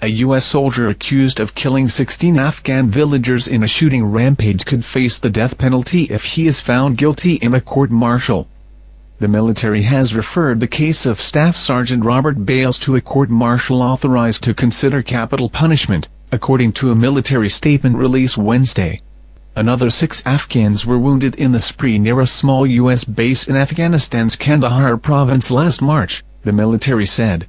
a U.S. soldier accused of killing 16 Afghan villagers in a shooting rampage could face the death penalty if he is found guilty in a court-martial. The military has referred the case of Staff Sergeant Robert Bales to a court-martial authorized to consider capital punishment, according to a military statement released Wednesday. Another 6 Afghans were wounded in the spree near a small U.S. base in Afghanistan's Kandahar province last March, the military said.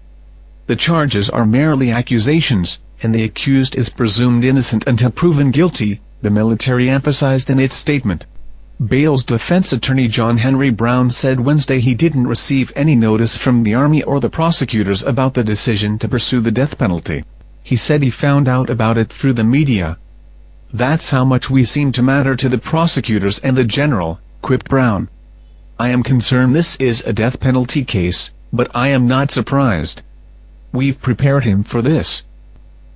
The charges are merely accusations, and the accused is presumed innocent until proven guilty, the military emphasized in its statement. Bales' defense attorney John Henry Brown said Wednesday he didn't receive any notice from the Army or the prosecutors about the decision to pursue the death penalty. He said he found out about it through the media. "That's how much we seem to matter to the prosecutors and the general," quipped Brown. "I am concerned this is a death penalty case, but I am not surprised. We've prepared him for this.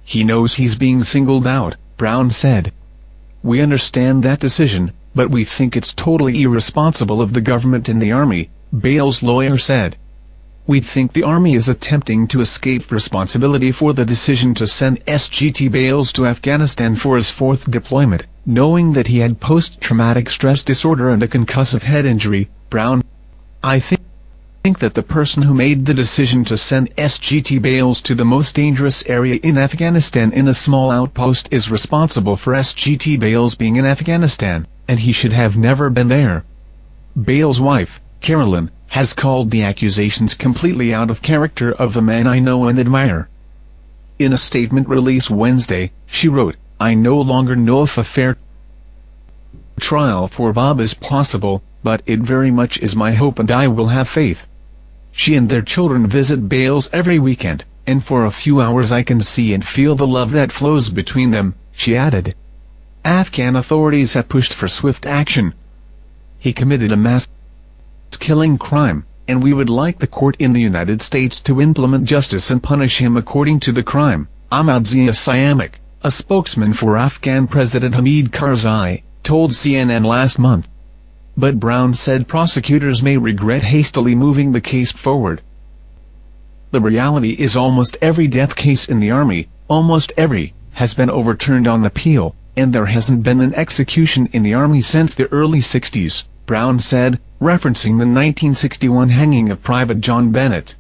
He knows he's being singled out," Brown said. "We understand that decision, but we think it's totally irresponsible of the government and the Army," Bales' lawyer said. "We think the Army is attempting to escape responsibility for the decision to send SGT Bales to Afghanistan for his 4th deployment, knowing that he had post-traumatic stress disorder and a concussive head injury," Brown. "I think that the person who made the decision to send SGT Bales to the most dangerous area in Afghanistan in a small outpost is responsible for SGT Bales being in Afghanistan, and he should have never been there." Bales' wife, Carolyn, has called the accusations completely out of character of the man I know and admire. In a statement released Wednesday, she wrote, "I no longer know if a fair trial for Bob is possible, but it very much is my hope and I will have faith. She and their children visit Bales every weekend, and for a few hours I can see and feel the love that flows between them," she added. Afghan authorities have pushed for swift action. "He committed a mass killing crime, and we would like the court in the United States to implement justice and punish him according to the crime," Ahmad Zia Siamak, a spokesman for Afghan President Hamid Karzai, told CNN last month. But Brown said prosecutors may regret hastily moving the case forward. "The reality is almost every death case in the Army, almost every, has been overturned on appeal, and there hasn't been an execution in the Army since the early 60s, Brown said, referencing the 1961 hanging of Private John Bennett.